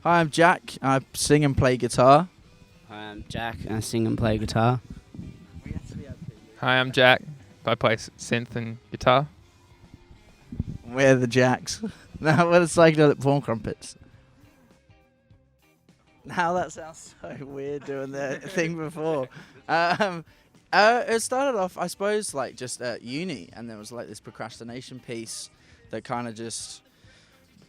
Hi, I'm Jack. I sing and play guitar. Hi, I'm Jack, and I sing and play guitar. Hi, I'm Jack. I play synth and guitar. We're the Jacks. Now we're the Psychedelic Porn Crumpets. Now that sounds so weird doing the thing before. It started off, I suppose, like just at uni, and there was like this procrastination piece that kind of just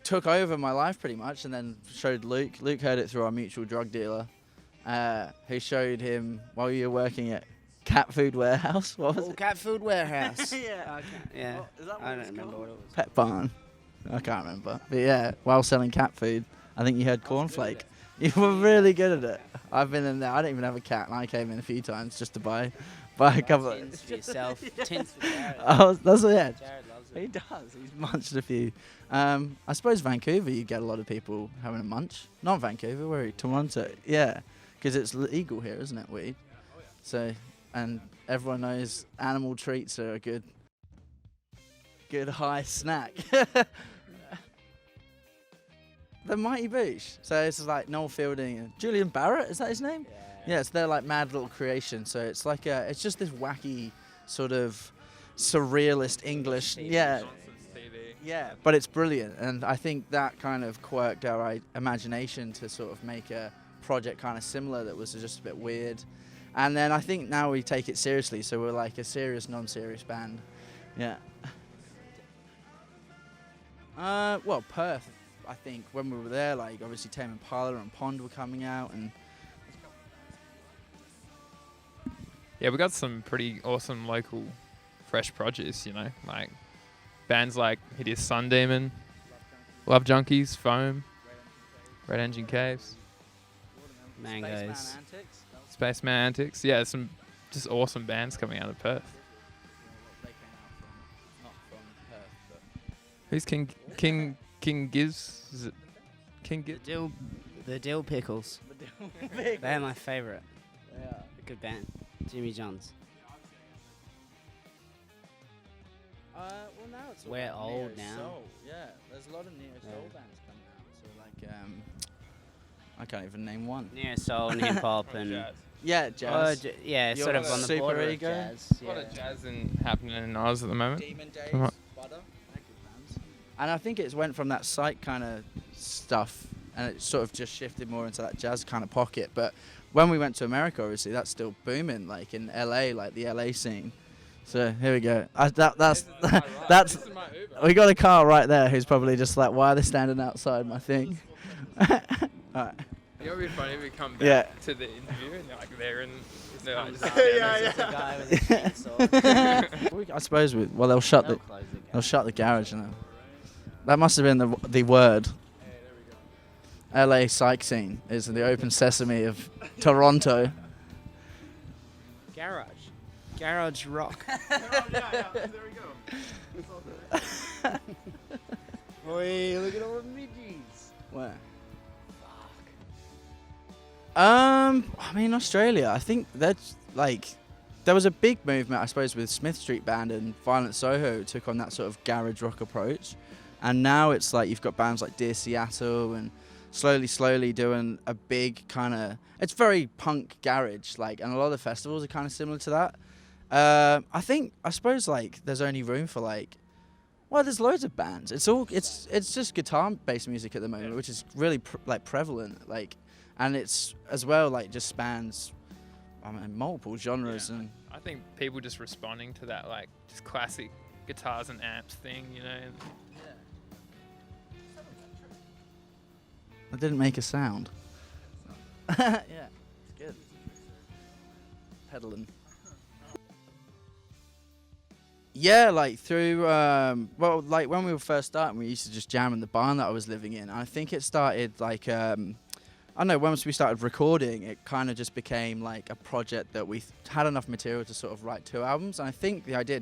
took over my life pretty much, and then showed Luke. Luke heard it through our mutual drug dealer, who showed him while you were working at Cat Food Warehouse. What was it? Cat Food Warehouse. Yeah. Okay. Yeah. What, is that what I don't it's remember called? what it was. Pet Barn. I can't remember. But yeah, while selling cat food, I think you heard cornflake. You were really good at it. I've been in there. I don't even have a cat, and I came in a few times just to buy a couple. Tins for yourself. Tins for Jared. Oh, that's what. Yeah. Jared loves it. He does. He's munched a few. I suppose Vancouver, you get a lot of people having a munch. Not Vancouver, where are you? Toronto. Yeah, because it's legal here, isn't it, weed? So, and everyone knows animal treats are a good high snack. The Mighty Boosh. So it's like Noel Fielding and Julian Barrett. Is that his name? Yeah. So they're like mad little creation. So it's like it's just this wacky sort of surrealist English. Yeah. Yeah, but it's brilliant, and I think that kind of quirked our imagination to sort of make a project kind of similar that was just a bit weird. And then I think now we take it seriously, so we're like a serious, non-serious band. Yeah. Well, Perth, I think, when we were there, like, obviously Tame Impala and Pond were coming out, and... Yeah, we got some pretty awesome local fresh produce, you know, like bands like Hideous Sun Demon, Love Junkies, Foam, Red Engine Caves, Mangoes. Spaceman Antics. Yeah, some just awesome bands coming out of Perth. Who's King Giz? Is it King Giz? The Dill Pickles. They're my favourite. Yeah. Good band. Jimmy Johns. Well, now it's all We're about old neo now. soul. Yeah, there's a lot of neo soul bands coming out. So like, I can't even name one. Yeah, soul and hip hop and Jazz. Yeah, jazz. yeah, You're sort of a on the super border of ego. jazz. A lot Yeah. of jazz happening in Oz at the moment. Demon Days, Come on. Butter. They're good bands. And I think it's went from that psych kind of stuff, and it sort of just shifted more into that jazz kind of pocket. But when we went to America, obviously that's still booming, like in LA, like the LA scene. So here we go. That's we got a car right there who's probably just like, why are they standing outside my thing? Alright. It would be funny if we come back to the interview and like they're in. Just a guy with a chainsaw. I suppose they'll shut the garage now. That must have been the word. LA psych scene is the open sesame of Toronto. Garage rock. There we go. Oi, look at all the midgies. Where? I mean Australia. I think that's like there was a big movement, I suppose, with Smith Street Band and Violent Soho took on that sort of garage rock approach, and now it's like you've got bands like Dear Seattle and slowly doing a big kind of. It's very punk garage, like, and a lot of the festivals are kind of similar to that. I suppose like there's only room for like. Well, there's loads of bands. It's just guitar-based music at the moment, which is really prevalent. Like, and it's as well like just spans, I mean, multiple genres. Yeah, and I think people just responding to that like just classic guitars and amps thing, you know. I didn't make a sound. Yeah, it's good. Pedaling. Yeah, like through, like when we were first starting, we used to just jam in the barn that I was living in. I think it started like, I don't know, once we started recording, it kind of just became like a project that we had enough material to sort of write 2 albums. And I think the idea,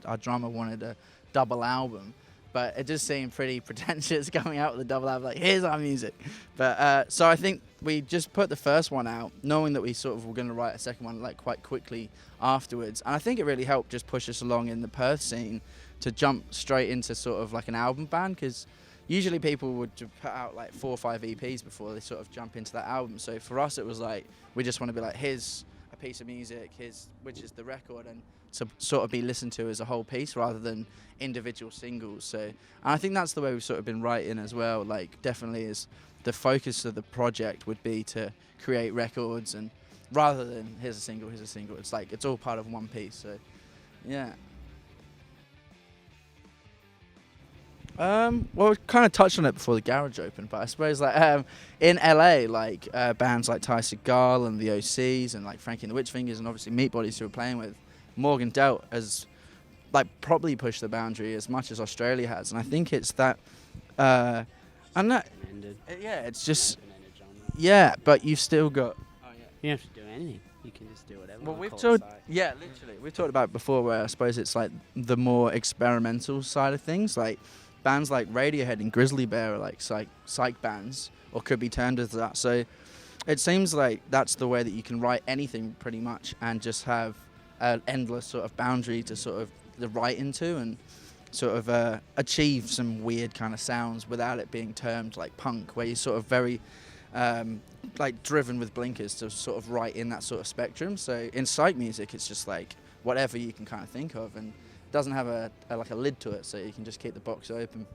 our drummer wanted a double album, but it just seemed pretty pretentious coming out with a double album, like, here's our music. But so I think we just put the first one out, knowing that we sort of were going to write a second one like quite quickly afterwards. And I think it really helped just push us along in the Perth scene to jump straight into sort of like an album band, because usually people would put out like 4 or 5 EPs before they sort of jump into that album. So for us, it was like, we just want to be like, here's a piece of music, which is the record, and to sort of be listened to as a whole piece rather than individual singles. So, and I think that's the way we've sort of been writing as well. Like, definitely is the focus of the project would be to create records, and rather than here's a single, it's like it's all part of one piece. So, yeah. Well, we kind of touched on it before the garage opened, but I suppose like in LA, like bands like Ty Segall and the OCs and like Frankie and the Witch Fingers and obviously Meat Bodies who we're playing with, Morgan Delt has like probably pushed the boundary as much as Australia has, and I think it's that. And that, yeah, it's just but you've still got. Oh yeah. You don't have to do anything. You can just do whatever. Well, we've talked. Yeah, literally, we've talked about it before, where I suppose it's like the more experimental side of things, like. Bands like Radiohead and Grizzly Bear are like psych bands, or could be termed as that. So it seems like that's the way that you can write anything pretty much, and just have an endless sort of boundary to sort of write into, and sort of achieve some weird kind of sounds without it being termed like punk, where you're sort of very like driven with blinkers to sort of write in that sort of spectrum. So in psych music, it's just like whatever you can kind of think of, and doesn't have a lid to it, so you can just keep the box open.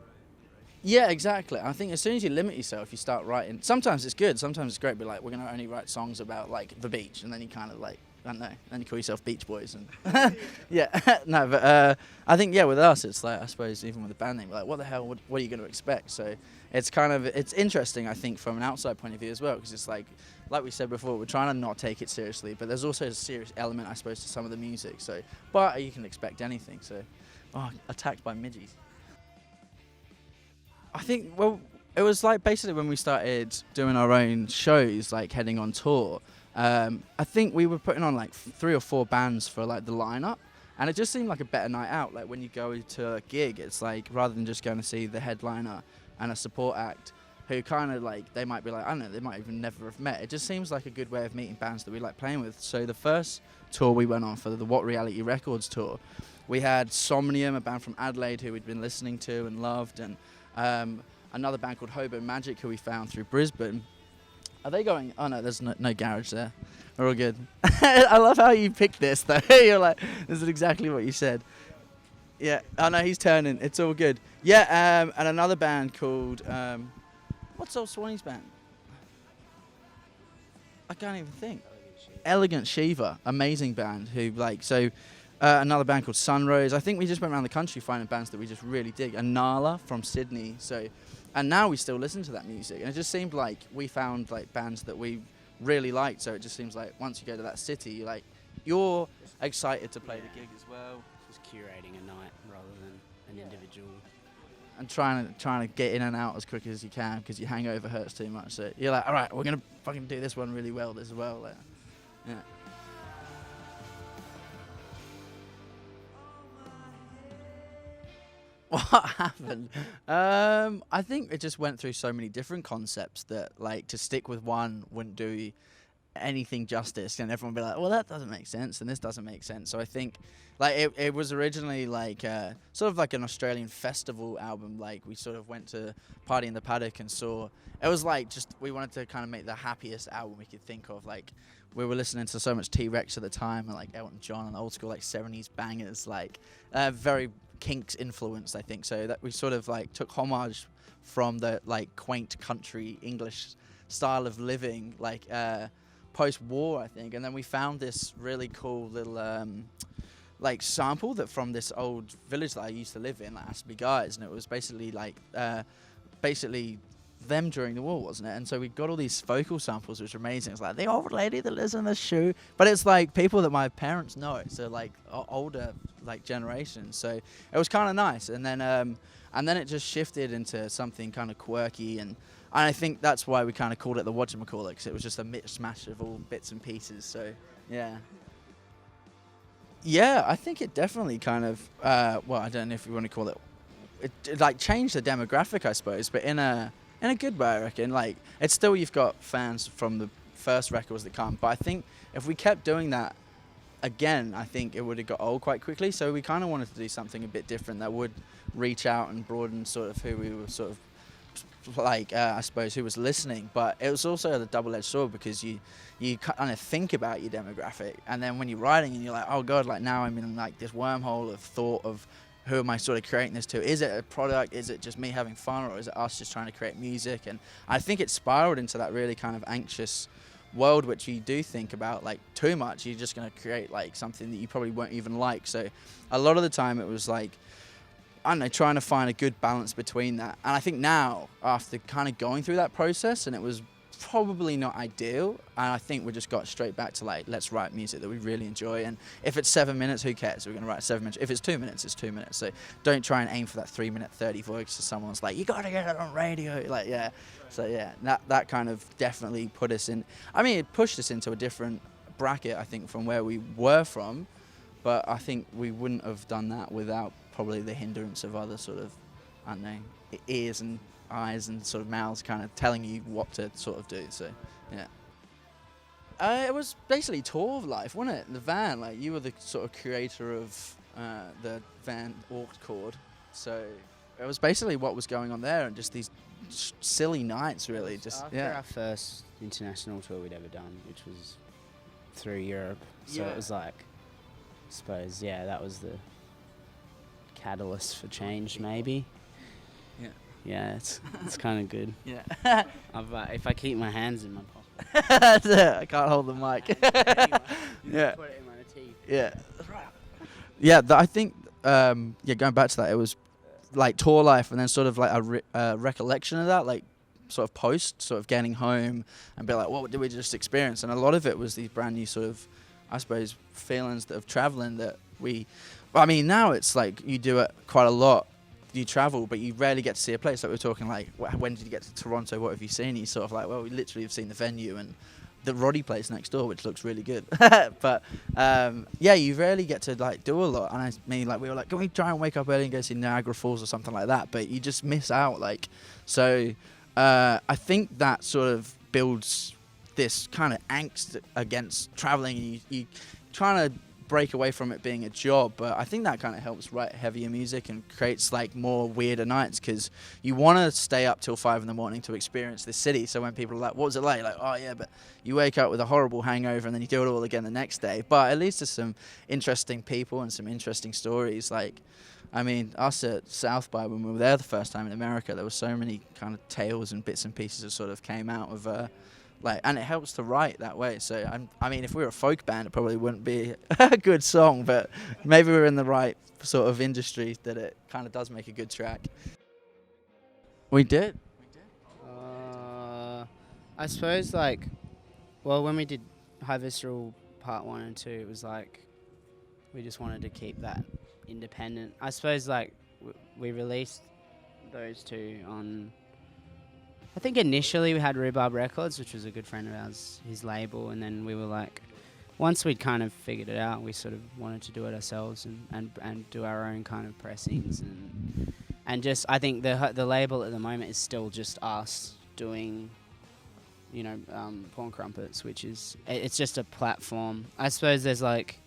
Yeah, exactly. I think as soon as you limit yourself, you start writing. Sometimes it's good, sometimes it's great, but like, we're going to only write songs about like the beach, and then you kind of like, I don't know, then you call yourself Beach Boys. And yeah, no, but I think, yeah, with us, it's like, I suppose even with the band name, like, what the hell, what are you going to expect? So it's kind of, it's interesting, I think, from an outside point of view as well, because it's like we said before, we're trying to not take it seriously, but there's also a serious element, I suppose, to some of the music. So, but you can expect anything. So, attacked by midgies. I think, well, it was like basically when we started doing our own shows, like heading on tour. I think we were putting on like 3 or 4 bands for like the lineup, and it just seemed like a better night out. Like when you go to a gig, it's like rather than just going to see the headliner and a support act, who kind of like, they might be like, I don't know, they might even never have met. It just seems like a good way of meeting bands that we like playing with. So the first tour we went on for the What Reality Records tour, we had Somnium, a band from Adelaide who we'd been listening to and loved, and another band called Hobo Magic who we found through Brisbane. Are they going? Oh no, there's no garage there. We're all good. I love how you picked this though. You're like, this is exactly what you said. Yeah. Oh no, he's turning. It's all good. Yeah. And another band called what's old Swanee's band? I can't even think. Elegant Shiva, amazing band who like so. Another band called Sunrose. I think we just went around the country finding bands that we just really dig. And Nala from Sydney. So, and now we still listen to that music. And it just seemed like we found like bands that we really liked. So it just seems like once you go to that city, you're excited to play the gig as well. Just curating a night rather than an individual. And trying to get in and out as quick as you can because your hangover hurts too much. So you're like, all right, we're gonna fucking do this one really well as well. Like, yeah. What happened? I think it just went through so many different concepts that, like, to stick with one wouldn't do anything justice, and everyone would be like, well, that doesn't make sense, and this doesn't make sense. So I think, like, it was originally, like, sort of like an Australian festival album. Like, we sort of went to Party in the Paddock and saw, it was like, just, we wanted to kind of make the happiest album we could think of. Like, we were listening to so much T-Rex at the time, and, like, Elton John and old school, like, 70s bangers, like, very Kinks influence, I think, so that we sort of like took homage from the like quaint country English style of living, like post-war, I think, and then we found this really cool little like sample that from this old village that I used to live in, like Aspie Guys, and it was basically like them during the war, wasn't it? And so we got all these vocal samples, which were amazing. It's like the old lady that lives in the shoe, but it's like people that my parents know, so like older like generations. So it was kind of nice, and then it just shifted into something kind of quirky, and I think that's why we kind of called it the Whatchamacalit, because it was just a mismatch of all bits and pieces. So yeah, I think it definitely kind of well, I don't know if you want to call it like changed the demographic, I suppose, but in a good way, I reckon. Like, it's still, you've got fans from the first records that come, but I think if we kept doing that again, I think it would have got old quite quickly. So we kind of wanted to do something a bit different that would reach out and broaden sort of who we were sort of like I suppose who was listening, but it was also a double-edged sword because you kind of think about your demographic, and then when you're writing and you're like, oh god, like now I'm in like this wormhole of thought of who am I sort of creating this to? Is it a product? Is it just me having fun, or is it us just trying to create music? And I think it spiraled into that really kind of anxious world, which you do think about like too much. You're just going to create like something that you probably won't even like. So a lot of the time it was like, I don't know, trying to find a good balance between that. And I think now, after kind of going through that process, and it was probably not ideal, and I think we just got straight back to like, let's write music that we really enjoy, and if it's 7 minutes, who cares? We're going to write 7 minutes. If it's 2 minutes, it's 2 minutes. So don't try and aim for that 3-minute 30 voice, so someone's like, you got to get it on radio. Like, yeah. So yeah, that kind of definitely put us in, I mean, it pushed us into a different bracket, I think, from where we were from, but I think we wouldn't have done that without probably the hindrance of other sort of, I don't know, ears and eyes and sort of mouths kind of telling you what to sort of do. So yeah, it was basically tour of life, wasn't it? The van, like you were the sort of creator of the van Orc Chord, so it was basically what was going on there, and just these silly nights really. Just after our first international tour we'd ever done, which was through Europe, so it was like, I suppose, that was the catalyst for change, maybe. Yeah, it's kind of good. Yeah. If I keep my hands in my pocket. That's it. I can't hold the mic. Yeah. Put it in my teeth. Yeah. Yeah, I think, going back to that, it was like tour life, and then sort of like a recollection of that, like sort of post, sort of getting home and be like, what did we just experience? And a lot of it was these brand new sort of, I suppose, feelings of traveling that I mean, now it's like you do it quite a lot. You travel, but you rarely get to see a place. Like we were talking, like, when did you get to Toronto? What have you seen? You sort of like, well, we literally have seen the venue and the Roddy place next door, which looks really good. But you rarely get to like do a lot. And I mean, like, we were like, can we try and wake up early and go see Niagara Falls or something like that? But you just miss out. Like, so I think that sort of builds this kind of angst against traveling. And you trying to break away from it being a job, but I think that kind of helps write heavier music and creates like more weirder nights, because you want to stay up till 5 a.m. to experience this city. So when people are like, what was it like? Like, oh yeah, but you wake up with a horrible hangover and then you do it all again the next day. But at least there's some interesting people and some interesting stories. Like, I mean, us at South by, when we were there the first time in America, there were so many kind of tales and bits and pieces that sort of came out of and it helps to write that way. So I mean, if we were a folk band, it probably wouldn't be a good song, but maybe we're in the right sort of industry that it kind of does make a good track. We did. I suppose, like, well, when we did High Visceral Part 1 and 2, it was like we just wanted to keep that independent. I suppose, like, we released those two on, I think initially we had Rhubarb Records, which was a good friend of ours, his label, and then we were like, once we'd kind of figured it out, we sort of wanted to do it ourselves and do our own kind of pressings, and just, I think the label at the moment is still just us doing, Porn Crumpets, which is, it's just a platform. I suppose there's like,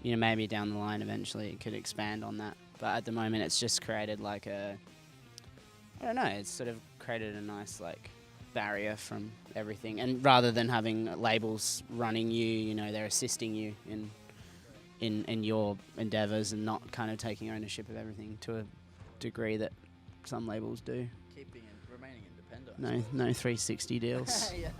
maybe down the line eventually it could expand on that, but at the moment it's just created like I don't know, it's sort of created a nice like barrier from everything, and rather than having labels running you, they're assisting you in your endeavors and not kind of taking ownership of everything to a degree that some labels do. Remaining independent. No 360 deals. Yeah,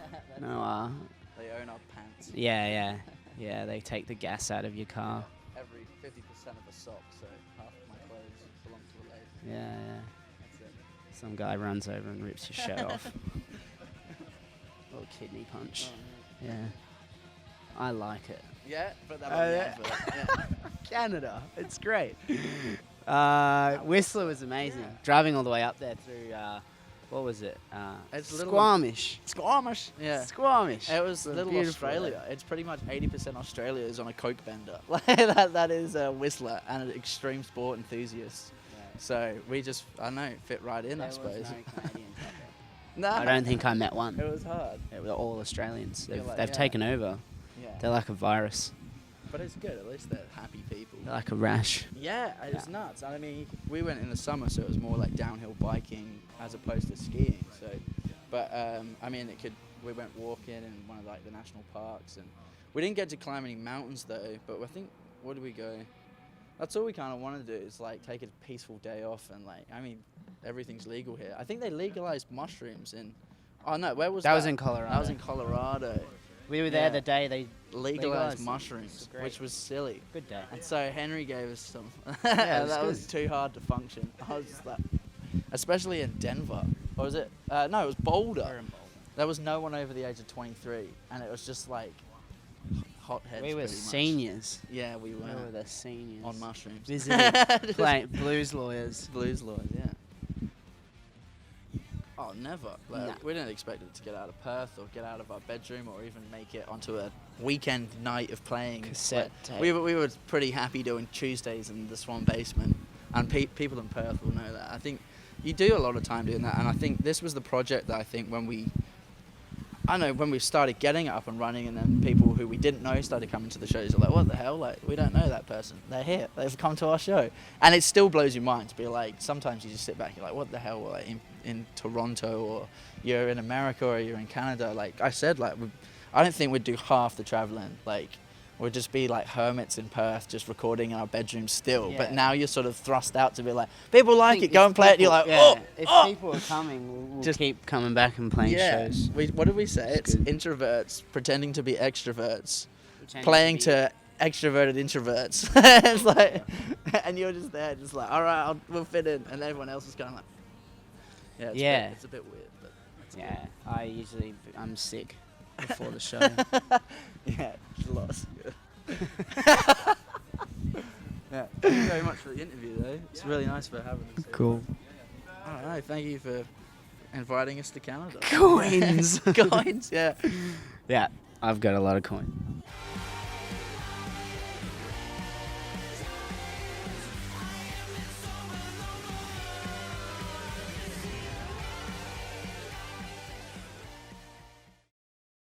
no they own our pants. Yeah, they take the gas out of your car. Every 50% of a sock, so half of my clothes belong to a label. Yeah. That's it. Some guy runs over and rips your shirt off. Little kidney punch. Oh, yeah. I like it. Yeah, but that on the advert. Yeah. Canada. It's great. Whistler was amazing. Driving all the way up there through, what was it? It's Little Squamish. Squamish. Yeah. Squamish. It was Little beautiful Australia. It's pretty much 80% Australia is on a coke bender. that is a Whistler and an extreme sport enthusiast. Yeah. So we just, I don't know, fit right in, I suppose. Was no Canadians up there. No. I don't think I met one. It was hard. They were all Australians. They've like, taken over. Yeah. They're like a virus. but it's good. At least they're happy people. Like a rash. Yeah, it was nuts. I mean, we went in the summer, so it was more like downhill biking as opposed to skiing. So, but I mean, we went walking in one of like the national parks, and we didn't get to climb any mountains though. But I think, where did we go? That's all we kind of want to do is like take a peaceful day off, and like, I mean, everything's legal here. I think they legalized mushrooms in. Oh no, where was that? That was in Colorado. That was in Colorado. We were there the day they Legalized them. mushrooms, Great. which was silly. Good day. And so Henry gave us some. Yeah, it was that good. was too hard to function. I was just like, especially in Denver. Or was it? No, it was Boulder. There was no one over the age of 23, and it was just like hotheads. We were pretty much. seniors. Yeah, we were. We were the seniors. On mushrooms. Visiting blues lawyers. Blues lawyers, yeah. Oh, never. Like, Nah. We didn't expect it to get out of Perth or get out of our bedroom or even make it onto a weekend night of playing. Cassette Like, tape. we were pretty happy doing Tuesdays in the Swan basement, and people in Perth will know that. I think you do a lot of time doing that, and I think this was the project that I think when we started getting it up and running, and then people who we didn't know started coming to the shows. They're like, what the hell? Like, we don't know that person. They're here. They've come to our show. And it still blows your mind to be like, sometimes you just sit back, you're like, what the hell? Like, in Toronto, or you're in America, or you're in Canada. Like I said, like, I don't think we'd do half the traveling. Like, we'd just be like hermits in Perth, just recording in our bedroom still. Yeah. But now you're sort of thrust out to be like, people like think it, go if and play it. You're like, people- oh, If oh. people are coming, we'll Just- keep coming back and playing shows. What did we say? It's It's good. introverts pretending to be extroverts, Pretending playing be- to extroverted introverts. It's like, and you're just there, just like, all right, we'll fit in, and everyone else is kind of like, yeah, it's a bit weird, but it's Yeah, I'm sick before the show. good. Yeah, it's lost. Yeah, thank you very much for the interview, though. It's really nice for having us. Cool. I don't know. Thank you for inviting us to Canada. Coins. Coins, yeah. Yeah, I've got a lot of coins.